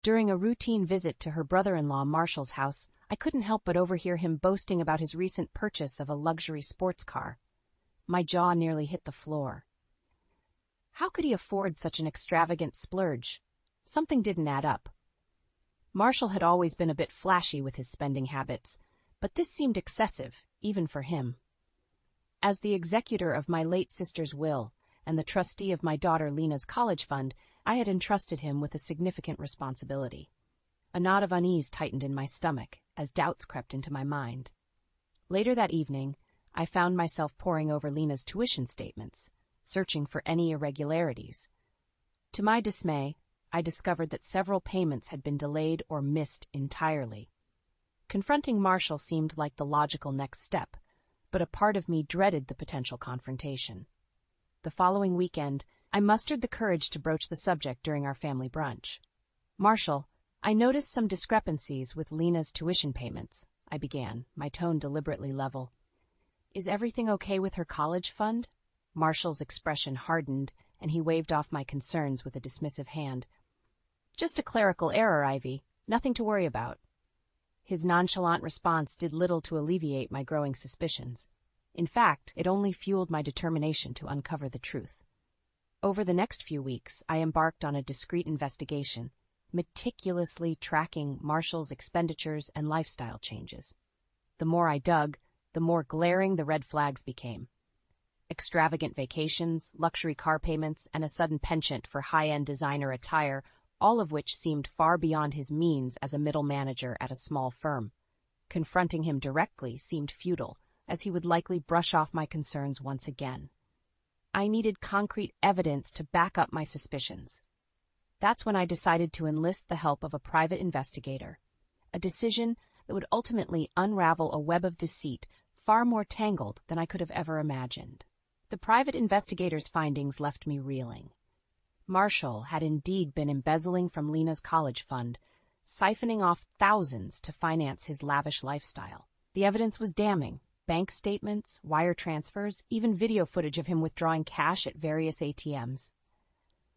During a routine visit to her brother-in-law Marshall's house, I couldn't help but overhear him boasting about his recent purchase of a luxury sports car. My jaw nearly hit the floor. How could he afford such an extravagant splurge? Something didn't add up. Marshall had always been a bit flashy with his spending habits, but this seemed excessive, even for him. As the executor of my late sister's will and the trustee of my daughter Lena's college fund, I had entrusted him with a significant responsibility. A knot of unease tightened in my stomach as doubts crept into my mind. Later that evening, I found myself poring over Lena's tuition statements, searching for any irregularities. To my dismay, I discovered that several payments had been delayed or missed entirely. Confronting Marshall seemed like the logical next step, but a part of me dreaded the potential confrontation. The following weekend, I mustered the courage to broach the subject during our family brunch. "Marshall, I noticed some discrepancies with Lena's tuition payments," I began, my tone deliberately level. "Is everything okay with her college fund?" Marshall's expression hardened, and he waved off my concerns with a dismissive hand. "Just a clerical error, Ivy. Nothing to worry about." His nonchalant response did little to alleviate my growing suspicions. In fact, it only fueled my determination to uncover the truth. Over the next few weeks, I embarked on a discreet investigation, meticulously tracking Marshall's expenditures and lifestyle changes. The more I dug, the more glaring the red flags became. Extravagant vacations, luxury car payments, and a sudden penchant for high-end designer attire, all of which seemed far beyond his means as a middle manager at a small firm. Confronting him directly seemed futile, as he would likely brush off my concerns once again. I needed concrete evidence to back up my suspicions. That's when I decided to enlist the help of a private investigator, a decision that would ultimately unravel a web of deceit far more tangled than I could have ever imagined. The private investigator's findings left me reeling. Marshall had indeed been embezzling from Lena's college fund, siphoning off thousands to finance his lavish lifestyle. The evidence was damning. Bank statements, wire transfers, even video footage of him withdrawing cash at various ATMs.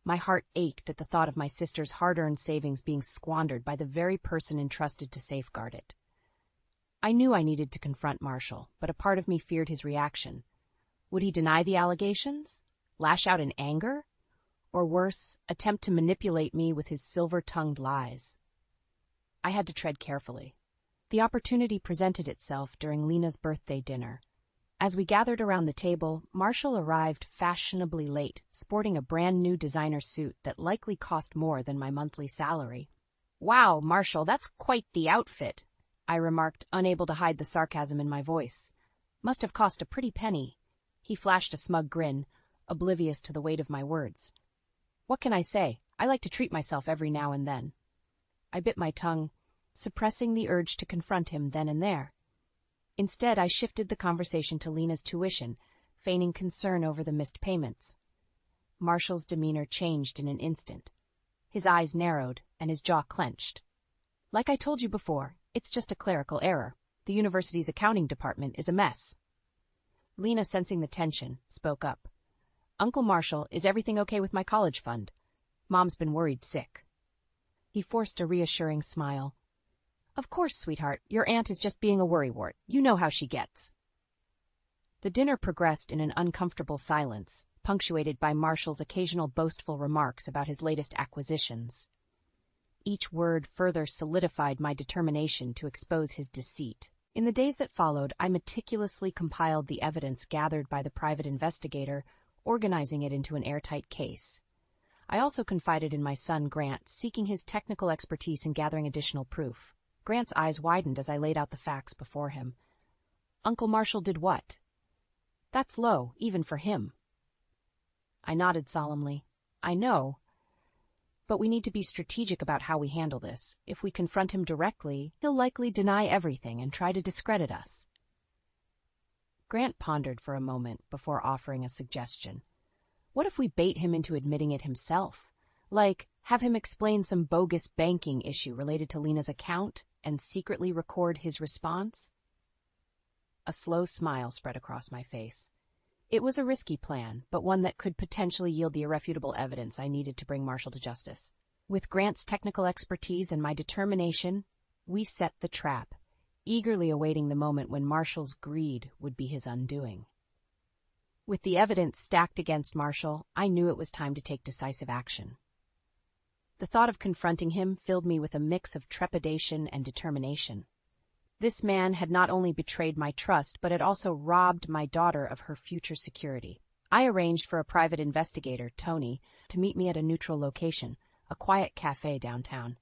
My heart ached at the thought of my sister's hard-earned savings being squandered by the very person entrusted to safeguard it. I knew I needed to confront Marshall, but a part of me feared his reaction. Would he deny the allegations? Lash out in anger? Or worse, attempt to manipulate me with his silver-tongued lies? I had to tread carefully. The opportunity presented itself during Lena's birthday dinner. As we gathered around the table, Marshall arrived fashionably late, sporting a brand-new designer suit that likely cost more than my monthly salary. "Wow, Marshall, that's quite the outfit," I remarked, unable to hide the sarcasm in my voice. "Must have cost a pretty penny." He flashed a smug grin, oblivious to the weight of my words. "What can I say? I like to treat myself every now and then." I bit my tongue, suppressing the urge to confront him then and there. Instead, I shifted the conversation to Lena's tuition, feigning concern over the missed payments. Marshall's demeanor changed in an instant. His eyes narrowed, and his jaw clenched. "Like I told you before, it's just a clerical error. The university's accounting department is a mess." Lena, sensing the tension, spoke up. "Uncle Marshall, is everything okay with my college fund? Mom's been worried sick." He forced a reassuring smile. "Of course, sweetheart, your aunt is just being a worrywart. You know how she gets." The dinner progressed in an uncomfortable silence, punctuated by Marshall's occasional boastful remarks about his latest acquisitions. Each word further solidified my determination to expose his deceit. In the days that followed, I meticulously compiled the evidence gathered by the private investigator, organizing it into an airtight case. I also confided in my son Grant, seeking his technical expertise in gathering additional proof. Grant's eyes widened as I laid out the facts before him. "Uncle Marshall did what?" "That's low, even for him." I nodded solemnly. "I know. But we need to be strategic about how we handle this. If we confront him directly, he'll likely deny everything and try to discredit us." Grant pondered for a moment before offering a suggestion. "What if we bait him into admitting it himself? Like, have him explain some bogus banking issue related to Lena's account and secretly record his response?" A slow smile spread across my face. It was a risky plan, but one that could potentially yield the irrefutable evidence I needed to bring Marshall to justice. With Grant's technical expertise and my determination, we set the trap, eagerly awaiting the moment when Marshall's greed would be his undoing. With the evidence stacked against Marshall, I knew it was time to take decisive action. The thought of confronting him filled me with a mix of trepidation and determination. This man had not only betrayed my trust, but had also robbed my daughter of her future security. I arranged for a private investigator, Tony, to meet me at a neutral location, a quiet cafe downtown.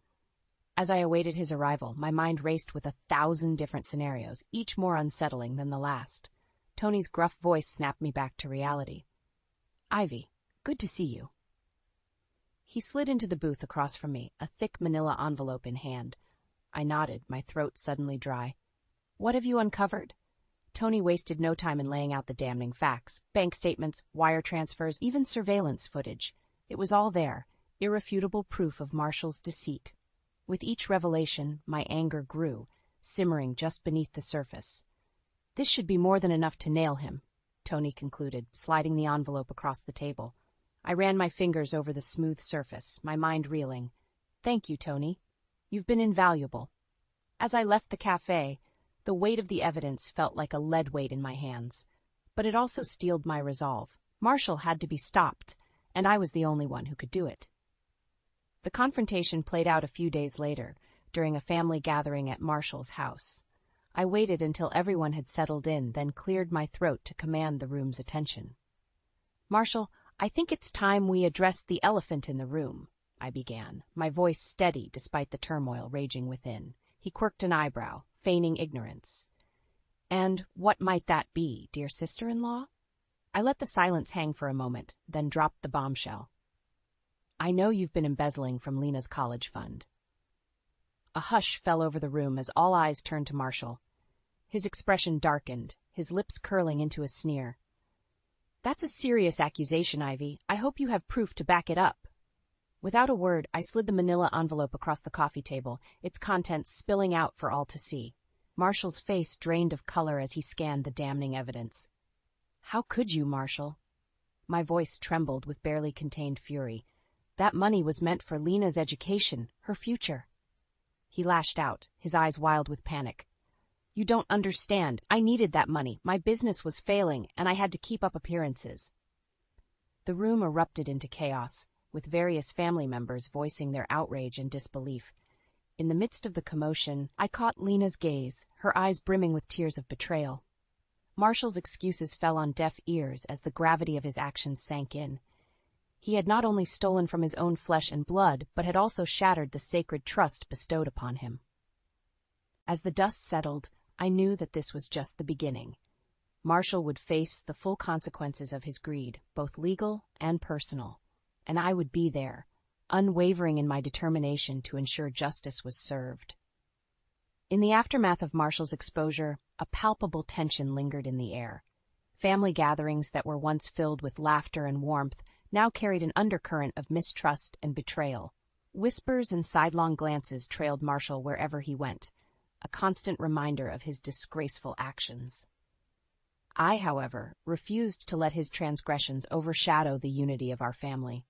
As I awaited his arrival, my mind raced with 1,000 different scenarios, each more unsettling than the last. Tony's gruff voice snapped me back to reality. "Ivy, good to see you." He slid into the booth across from me, a thick manila envelope in hand. I nodded, my throat suddenly dry. "What have you uncovered?" Tony wasted no time in laying out the damning facts. Bank statements, wire transfers, even surveillance footage. It was all there, irrefutable proof of Marshall's deceit. With each revelation, my anger grew, simmering just beneath the surface. "This should be more than enough to nail him," Tony concluded, sliding the envelope across the table. I ran my fingers over the smooth surface, my mind reeling. "Thank you, Tony. You've been invaluable." As I left the cafe, the weight of the evidence felt like a lead weight in my hands. But it also steeled my resolve. Marshall had to be stopped, and I was the only one who could do it. The confrontation played out a few days later, during a family gathering at Marshall's house. I waited until everyone had settled in, then cleared my throat to command the room's attention. "Marshall, I think it's time we addressed the elephant in the room," I began, my voice steady despite the turmoil raging within. He quirked an eyebrow, feigning ignorance. "And what might that be, dear sister-in-law?" I let the silence hang for a moment, then dropped the bombshell. "I know you've been embezzling from Lena's college fund." A hush fell over the room as all eyes turned to Marshall. His expression darkened, his lips curling into a sneer. "That's a serious accusation, Ivy. I hope you have proof to back it up." Without a word, I slid the manila envelope across the coffee table, its contents spilling out for all to see. Marshall's face drained of color as he scanned the damning evidence. "How could you, Marshall?" My voice trembled with barely contained fury. "That money was meant for Lena's education, her future." He lashed out, his eyes wild with panic. "You don't understand. I needed that money. My business was failing, and I had to keep up appearances." The room erupted into chaos, with various family members voicing their outrage and disbelief. In the midst of the commotion, I caught Lena's gaze, her eyes brimming with tears of betrayal. Marshall's excuses fell on deaf ears as the gravity of his actions sank in. He had not only stolen from his own flesh and blood, but had also shattered the sacred trust bestowed upon him. As the dust settled, I knew that this was just the beginning. Marshall would face the full consequences of his greed, both legal and personal, and I would be there, unwavering in my determination to ensure justice was served. In the aftermath of Marshall's exposure, a palpable tension lingered in the air. Family gatherings that were once filled with laughter and warmth now carried an undercurrent of mistrust and betrayal. Whispers and sidelong glances trailed Marshall wherever he went, a constant reminder of his disgraceful actions. I, however, refused to let his transgressions overshadow the unity of our family.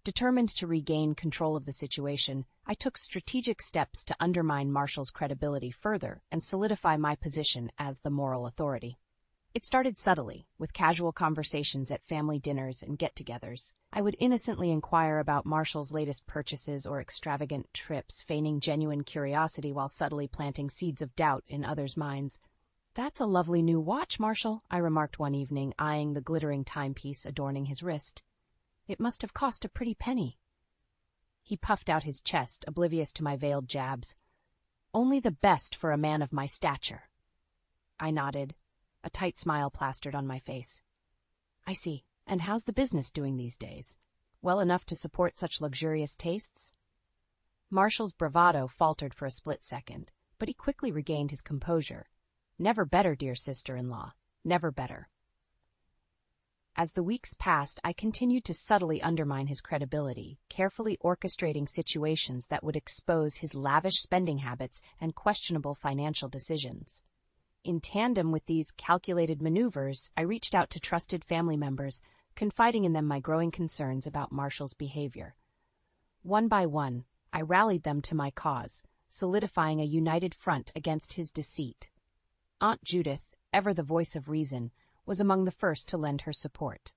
Determined to regain control of the situation, I took strategic steps to undermine Marshall's credibility further and solidify my position as the moral authority. It started subtly, with casual conversations at family dinners and get-togethers. I would innocently inquire about Marshall's latest purchases or extravagant trips, feigning genuine curiosity while subtly planting seeds of doubt in others' minds. "That's a lovely new watch, Marshall," I remarked one evening, eyeing the glittering timepiece adorning his wrist. "It must have cost a pretty penny." He puffed out his chest, oblivious to my veiled jabs. "Only the best for a man of my stature." I nodded. A tight smile plastered on my face. "I see. And how's the business doing these days? Well enough to support such luxurious tastes?" Marshall's bravado faltered for a split second, but he quickly regained his composure. "Never better, dear sister-in-law. Never better." As the weeks passed, I continued to subtly undermine his credibility, carefully orchestrating situations that would expose his lavish spending habits and questionable financial decisions. In tandem with these calculated maneuvers, I reached out to trusted family members, confiding in them my growing concerns about Marshall's behavior. One by one, I rallied them to my cause, solidifying a united front against his deceit. Aunt Judith, ever the voice of reason, was among the first to lend her support.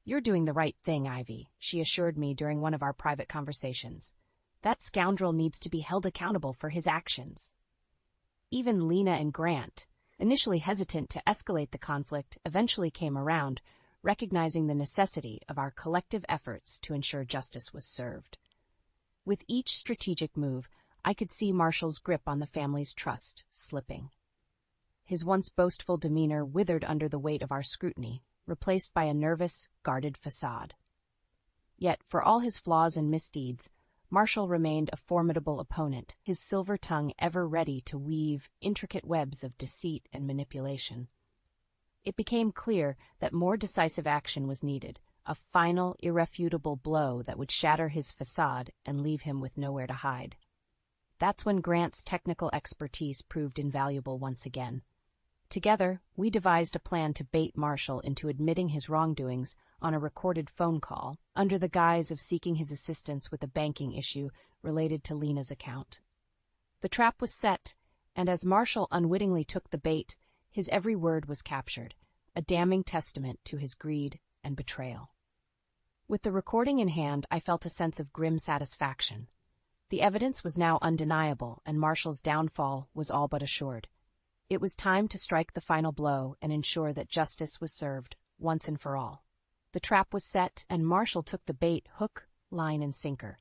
"You're doing the right thing, Ivy," she assured me during one of our private conversations. "That scoundrel needs to be held accountable for his actions." Even Lena and Grant, initially hesitant to escalate the conflict, eventually came around, recognizing the necessity of our collective efforts to ensure justice was served. With each strategic move, I could see Marshall's grip on the family's trust slipping. His once boastful demeanor withered under the weight of our scrutiny, replaced by a nervous, guarded facade. Yet, for all his flaws and misdeeds, Marshall remained a formidable opponent, his silver tongue ever ready to weave intricate webs of deceit and manipulation. It became clear that more decisive action was needed, a final, irrefutable blow that would shatter his facade and leave him with nowhere to hide. That's when Grant's technical expertise proved invaluable once again. Together, we devised a plan to bait Marshall into admitting his wrongdoings on a recorded phone call, under the guise of seeking his assistance with a banking issue related to Lena's account. The trap was set, and as Marshall unwittingly took the bait, his every word was captured, a damning testament to his greed and betrayal. With the recording in hand, I felt a sense of grim satisfaction. The evidence was now undeniable, and Marshall's downfall was all but assured. It was time to strike the final blow and ensure that justice was served, once and for all. The trap was set, and Marshall took the bait hook, line, and sinker.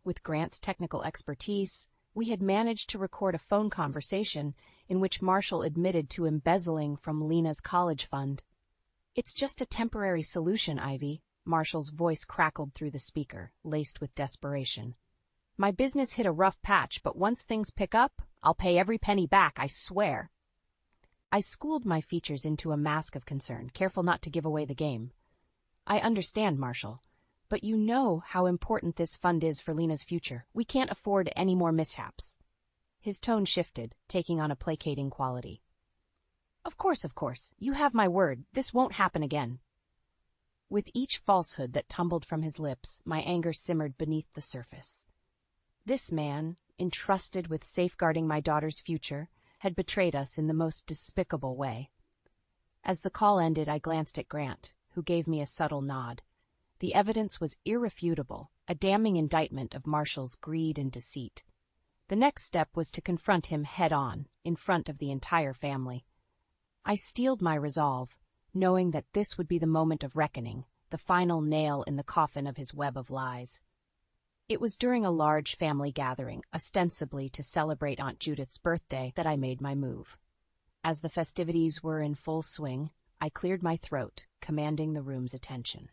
With Grant's technical expertise, we had managed to record a phone conversation in which Marshall admitted to embezzling from Lena's college fund. "It's just a temporary solution, Ivy," Marshall's voice crackled through the speaker, laced with desperation. "My business hit a rough patch, but once things pick up, I'll pay every penny back, I swear." I schooled my features into a mask of concern, careful not to give away the game. "I understand, Marshall, but you know how important this fund is for Lena's future. We can't afford any more mishaps." His tone shifted, taking on a placating quality. Of course. You have my word. This won't happen again." With each falsehood that tumbled from his lips, my anger simmered beneath the surface. This man, entrusted with safeguarding my daughter's future, had betrayed us in the most despicable way. As the call ended, I glanced at Grant, who gave me a subtle nod. The evidence was irrefutable, a damning indictment of Marshall's greed and deceit. The next step was to confront him head-on, in front of the entire family. I steeled my resolve, knowing that this would be the moment of reckoning, the final nail in the coffin of his web of lies. It was during a large family gathering, ostensibly to celebrate Aunt Judith's birthday, that I made my move. As the festivities were in full swing, I cleared my throat, commanding the room's attention.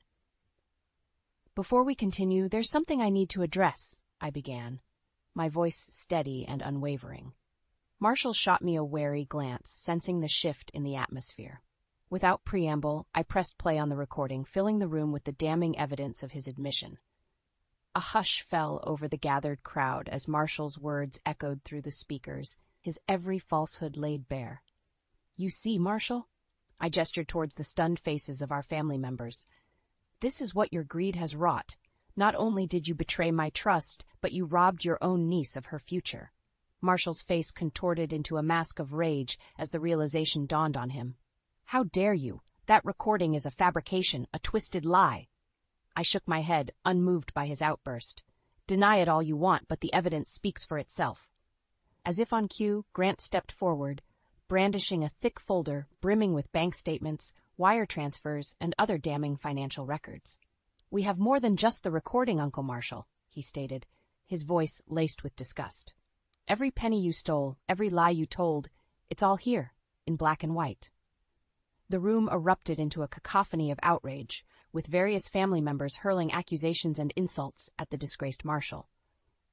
"Before we continue, there's something I need to address," I began, my voice steady and unwavering. Marshall shot me a wary glance, sensing the shift in the atmosphere. Without preamble, I pressed play on the recording, filling the room with the damning evidence of his admission. A hush fell over the gathered crowd as Marshall's words echoed through the speakers, his every falsehood laid bare. "You see, Marshall?" I gestured towards the stunned faces of our family members. "This is what your greed has wrought. Not only did you betray my trust, but you robbed your own niece of her future." Marshall's face contorted into a mask of rage as the realization dawned on him. "How dare you? That recording is a fabrication, a twisted lie." I shook my head, unmoved by his outburst. "Deny it all you want, but the evidence speaks for itself." As if on cue, Grant stepped forward, brandishing a thick folder brimming with bank statements, wire transfers, and other damning financial records. "We have more than just the recording, Uncle Marshall," he stated, his voice laced with disgust. "Every penny you stole, every lie you told, it's all here, in black and white." The room erupted into a cacophony of outrage, with various family members hurling accusations and insults at the disgraced Marshall.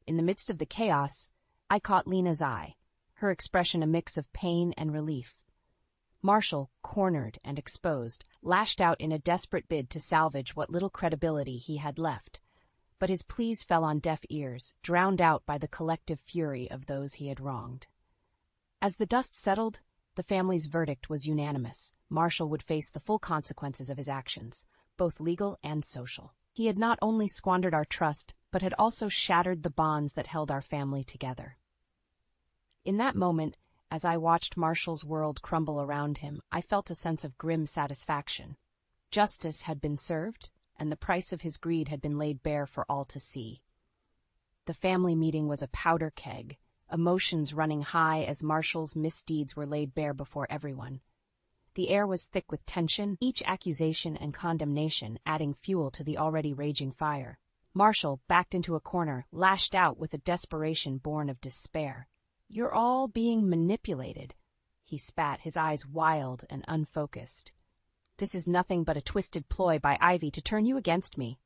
In the midst of the chaos, I caught Lena's eye, her expression a mix of pain and relief. Marshall, cornered and exposed, lashed out in a desperate bid to salvage what little credibility he had left, but his pleas fell on deaf ears, drowned out by the collective fury of those he had wronged. As the dust settled, the family's verdict was unanimous. Marshall would face the full consequences of his actions, both legal and social. He had not only squandered our trust, but had also shattered the bonds that held our family together. In that moment, as I watched Marshall's world crumble around him, I felt a sense of grim satisfaction. Justice had been served, and the price of his greed had been laid bare for all to see. The family meeting was a powder keg, emotions running high as Marshall's misdeeds were laid bare before everyone. The air was thick with tension, each accusation and condemnation adding fuel to the already raging fire. Marshall, backed into a corner, lashed out with a desperation born of despair. "You're all being manipulated," he spat, his eyes wild and unfocused. "This is nothing but a twisted ploy by Ivy to turn you against me."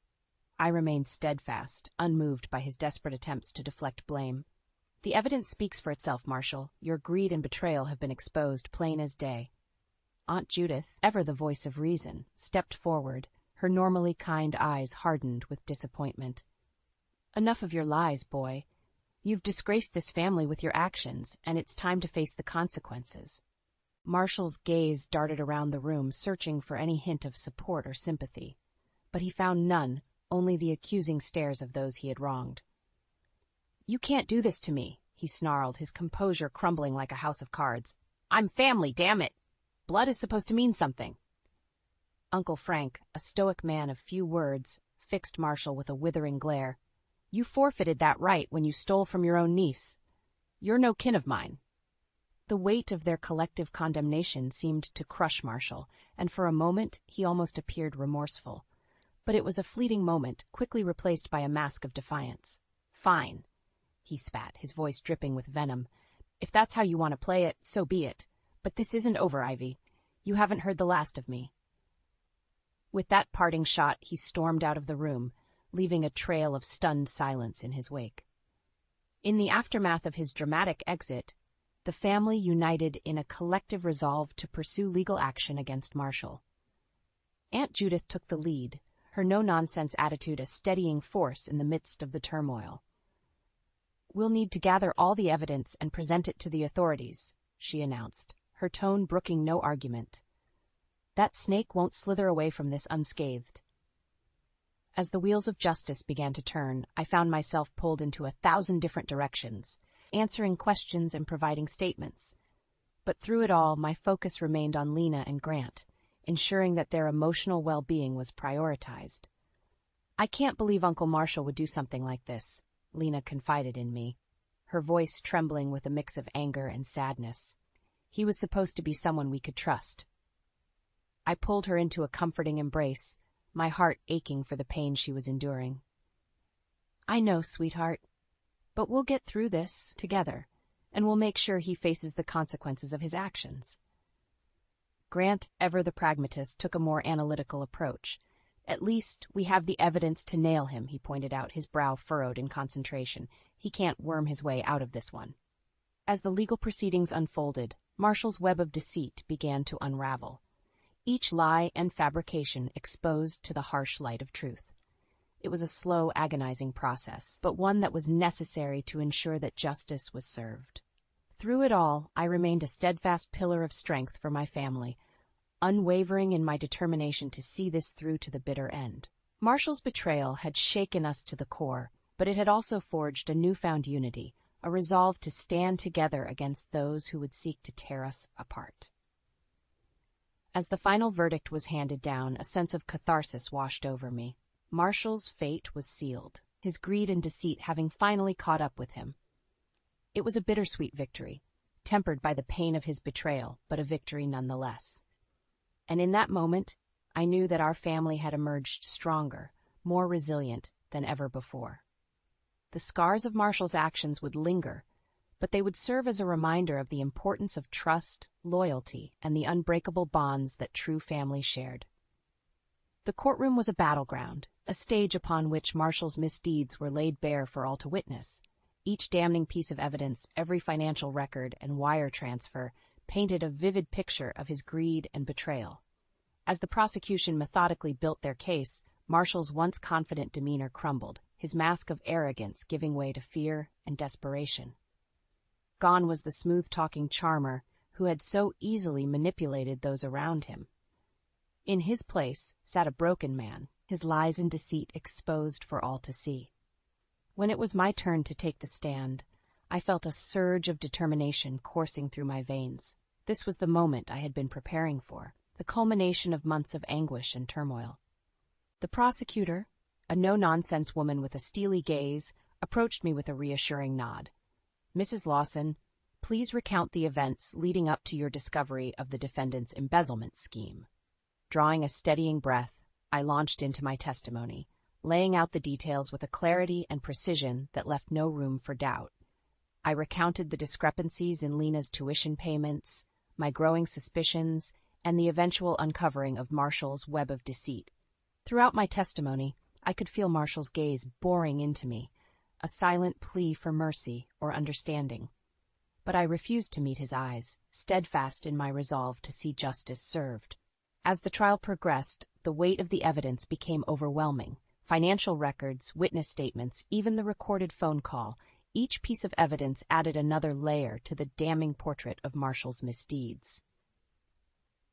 I remained steadfast, unmoved by his desperate attempts to deflect blame. "The evidence speaks for itself, Marshall. Your greed and betrayal have been exposed, plain as day." Aunt Judith, ever the voice of reason, stepped forward, her normally kind eyes hardened with disappointment. "Enough of your lies, boy. You've disgraced this family with your actions, and it's time to face the consequences." Marshall's gaze darted around the room, searching for any hint of support or sympathy. But he found none, only the accusing stares of those he had wronged. "You can't do this to me," he snarled, his composure crumbling like a house of cards. "I'm family, damn it! Blood is supposed to mean something." Uncle Frank, a stoic man of few words, fixed Marshall with a withering glare. "You forfeited that right when you stole from your own niece. You're no kin of mine." The weight of their collective condemnation seemed to crush Marshall, and for a moment he almost appeared remorseful. But it was a fleeting moment, quickly replaced by a mask of defiance. "Fine," he spat, his voice dripping with venom. "If that's how you want to play it, so be it. But this isn't over, Ivy. You haven't heard the last of me." With that parting shot, he stormed out of the room, leaving a trail of stunned silence in his wake. In the aftermath of his dramatic exit, the family united in a collective resolve to pursue legal action against Marshall. Aunt Judith took the lead, her no-nonsense attitude a steadying force in the midst of the turmoil. "We'll need to gather all the evidence and present it to the authorities," she announced, her tone brooking no argument. "That snake won't slither away from this unscathed." As the wheels of justice began to turn, I found myself pulled into 1,000 different directions, answering questions and providing statements. But through it all, my focus remained on Lena and Grant, ensuring that their emotional well-being was prioritized. "I can't believe Uncle Marshall would do something like this," Lena confided in me, her voice trembling with a mix of anger and sadness. "He was supposed to be someone we could trust." I pulled her into a comforting embrace, my heart aching for the pain she was enduring. "I know, sweetheart, but we'll get through this together, and we'll make sure he faces the consequences of his actions." Grant, ever the pragmatist, took a more analytical approach. "At least we have the evidence to nail him," he pointed out, his brow furrowed in concentration. "He can't worm his way out of this one." As the legal proceedings unfolded, Marshall's web of deceit began to unravel. Each lie and fabrication exposed to the harsh light of truth. It was a slow, agonizing process, but one that was necessary to ensure that justice was served. Through it all, I remained a steadfast pillar of strength for my family, unwavering in my determination to see this through to the bitter end. Marshall's betrayal had shaken us to the core, but it had also forged a newfound unity, a resolve to stand together against those who would seek to tear us apart. As the final verdict was handed down, a sense of catharsis washed over me. Marshall's fate was sealed, his greed and deceit having finally caught up with him. It was a bittersweet victory, tempered by the pain of his betrayal, but a victory nonetheless. And in that moment, I knew that our family had emerged stronger, more resilient than ever before. The scars of Marshall's actions would linger, but they would serve as a reminder of the importance of trust, loyalty, and the unbreakable bonds that true family shared. The courtroom was a battleground, a stage upon which Marshall's misdeeds were laid bare for all to witness. Each damning piece of evidence, every financial record and wire transfer, painted a vivid picture of his greed and betrayal. As the prosecution methodically built their case, Marshall's once confident demeanor crumbled, his mask of arrogance giving way to fear and desperation. Gone was the smooth-talking charmer who had so easily manipulated those around him. In his place sat a broken man, his lies and deceit exposed for all to see. When it was my turn to take the stand, I felt a surge of determination coursing through my veins. This was the moment I had been preparing for, the culmination of months of anguish and turmoil. The prosecutor, a no-nonsense woman with a steely gaze, approached me with a reassuring nod. "Mrs. Lawson, please recount the events leading up to your discovery of the defendant's embezzlement scheme." Drawing a steadying breath, I launched into my testimony, laying out the details with a clarity and precision that left no room for doubt. I recounted the discrepancies in Lena's tuition payments, my growing suspicions, and the eventual uncovering of Marshall's web of deceit. Throughout my testimony, I could feel Marshall's gaze boring into me, a silent plea for mercy or understanding. But I refused to meet his eyes, steadfast in my resolve to see justice served. As the trial progressed, the weight of the evidence became overwhelming. Financial records, witness statements, even the recorded phone call, each piece of evidence added another layer to the damning portrait of Marshall's misdeeds.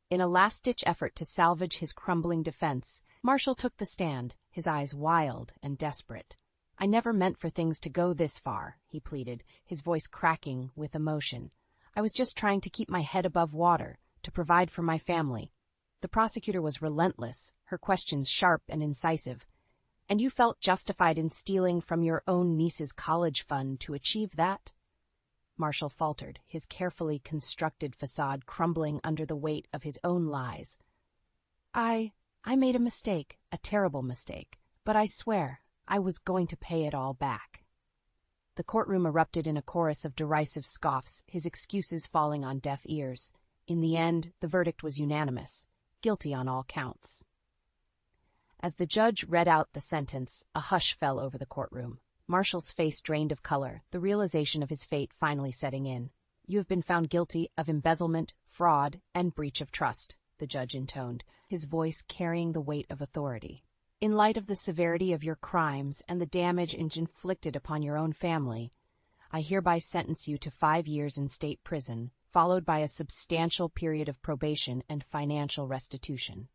In a last-ditch effort to salvage his crumbling defense, Marshall took the stand, his eyes wild and desperate. "I never meant for things to go this far," he pleaded, his voice cracking with emotion. "I was just trying to keep my head above water, to provide for my family." The prosecutor was relentless, her questions sharp and incisive. "And you felt justified in stealing from your own niece's college fund to achieve that?" Marshall faltered, his carefully constructed facade crumbling under the weight of his own lies. I made a mistake, a terrible mistake, but I swear I was going to pay it all back." The courtroom erupted in a chorus of derisive scoffs, his excuses falling on deaf ears. In the end, the verdict was unanimous, guilty on all counts. As the judge read out the sentence, a hush fell over the courtroom. Marshall's face drained of color, the realization of his fate finally setting in. "You have been found guilty of embezzlement, fraud, and breach of trust," the judge intoned, his voice carrying the weight of authority. "In light of the severity of your crimes and the damage inflicted upon your own family, I hereby sentence you to 5 years in state prison, followed by a substantial period of probation and financial restitution."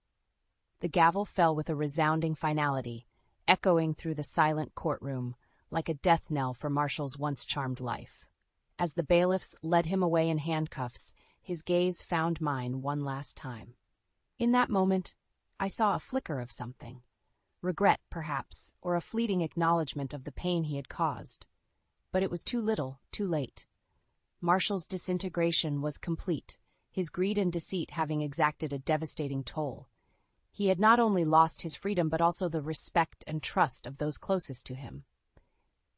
The gavel fell with a resounding finality, echoing through the silent courtroom, like a death knell for Marshall's once charmed life. As the bailiffs led him away in handcuffs, his gaze found mine one last time. In that moment, I saw a flicker of something. Regret, perhaps, or a fleeting acknowledgement of the pain he had caused. But it was too little, too late. Marshall's disintegration was complete, his greed and deceit having exacted a devastating toll. He had not only lost his freedom but also the respect and trust of those closest to him.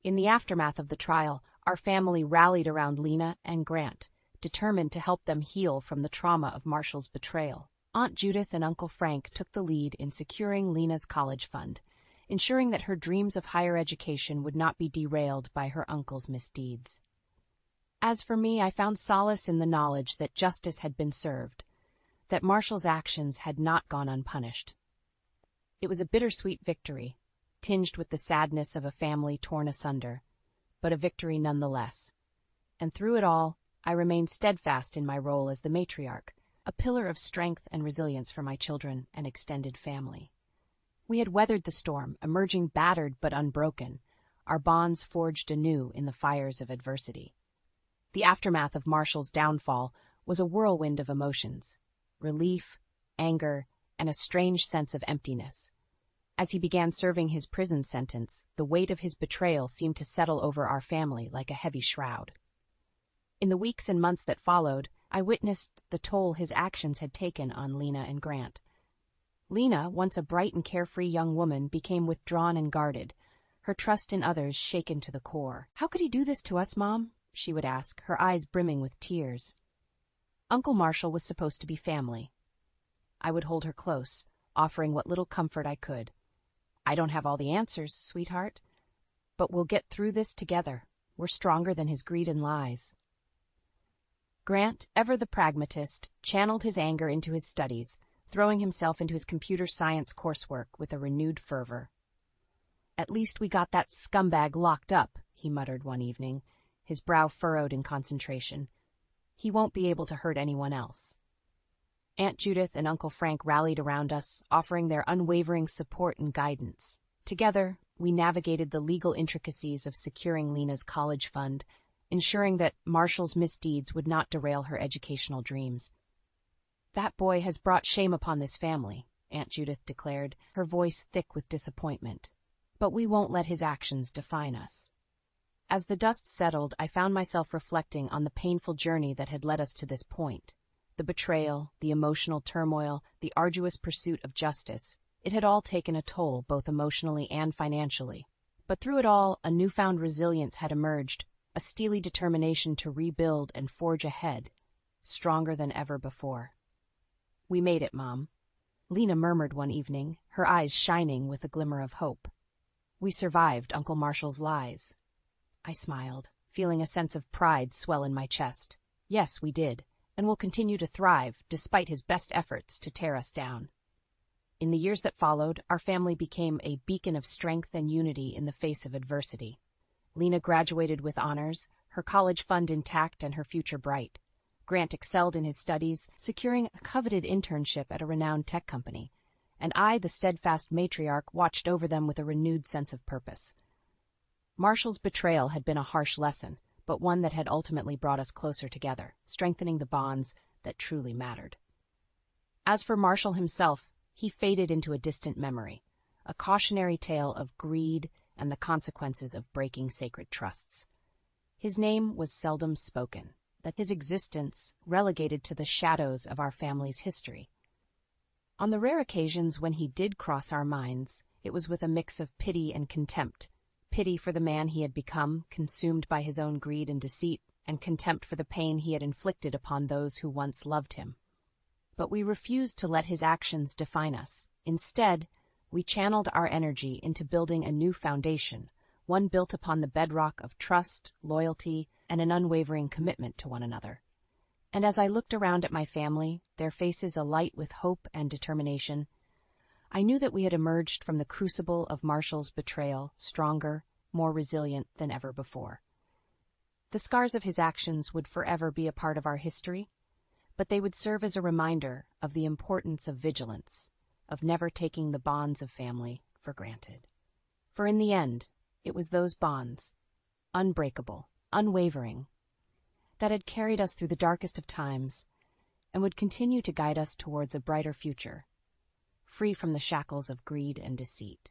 In the aftermath of the trial, our family rallied around Lena and Grant, determined to help them heal from the trauma of Marshall's betrayal. Aunt Judith and Uncle Frank took the lead in securing Lena's college fund, ensuring that her dreams of higher education would not be derailed by her uncle's misdeeds. As for me, I found solace in the knowledge that justice had been served, that Marshall's actions had not gone unpunished. It was a bittersweet victory, tinged with the sadness of a family torn asunder, but a victory nonetheless. And through it all, I remained steadfast in my role as the matriarch, a pillar of strength and resilience for my children and extended family. We had weathered the storm, emerging battered but unbroken, our bonds forged anew in the fires of adversity. The aftermath of Marshall's downfall was a whirlwind of emotions: relief, anger, and a strange sense of emptiness. As he began serving his prison sentence, the weight of his betrayal seemed to settle over our family like a heavy shroud. In the weeks and months that followed, I witnessed the toll his actions had taken on Lena and Grant. Lena, once a bright and carefree young woman, became withdrawn and guarded, her trust in others shaken to the core. "How could he do this to us, Mom?" she would ask, her eyes brimming with tears. Uncle Marshall was supposed to be family. I would hold her close, offering what little comfort I could. "I don't have all the answers, sweetheart, but we'll get through this together. We're stronger than his greed and lies." Grant, ever the pragmatist, channeled his anger into his studies, throwing himself into his computer science coursework with a renewed fervor. "At least we got that scumbag locked up," he muttered one evening, his brow furrowed in concentration. "He won't be able to hurt anyone else." Aunt Judith and Uncle Frank rallied around us, offering their unwavering support and guidance. Together, We navigated the legal intricacies of securing Lena's college fund, ensuring that Marshall's misdeeds would not derail her educational dreams. "That boy has brought shame upon this family," Aunt Judith declared, her voice thick with disappointment. "But we won't let his actions define us." As the dust settled, I found myself reflecting on the painful journey that had led us to this point. The betrayal, the emotional turmoil, the arduous pursuit of justice, it had all taken a toll, both emotionally and financially. But through it all, a newfound resilience had emerged, a steely determination to rebuild and forge ahead, stronger than ever before. "We made it, Mom," Lena murmured one evening, her eyes shining with a glimmer of hope. "We survived Uncle Marshall's lies." I smiled, feeling a sense of pride swell in my chest. Yes, we did, and will continue to thrive, despite his best efforts to tear us down. In the years that followed, our family became a beacon of strength and unity in the face of adversity. Lena graduated with honors, her college fund intact and her future bright. Grant excelled in his studies, securing a coveted internship at a renowned tech company, and I, the steadfast matriarch, watched over them with a renewed sense of purpose. Marshall's betrayal had been a harsh lesson, but one that had ultimately brought us closer together, strengthening the bonds that truly mattered. As for Marshall himself, he faded into a distant memory, a cautionary tale of greed and the consequences of breaking sacred trusts. His name was seldom spoken, that his existence relegated to the shadows of our family's history. On the rare occasions when he did cross our minds, it was with a mix of pity and contempt. Pity for the man he had become, consumed by his own greed and deceit, and contempt for the pain he had inflicted upon those who once loved him. But we refused to let his actions define us. Instead, we channeled our energy into building a new foundation, one built upon the bedrock of trust, loyalty, and an unwavering commitment to one another. And as I looked around at my family, their faces alight with hope and determination, I knew that we had emerged from the crucible of Marshall's betrayal stronger, more resilient than ever before. The scars of his actions would forever be a part of our history, but they would serve as a reminder of the importance of vigilance, of never taking the bonds of family for granted. For in the end, it was those bonds, unbreakable, unwavering, that had carried us through the darkest of times and would continue to guide us towards a brighter future, free from the shackles of greed and deceit.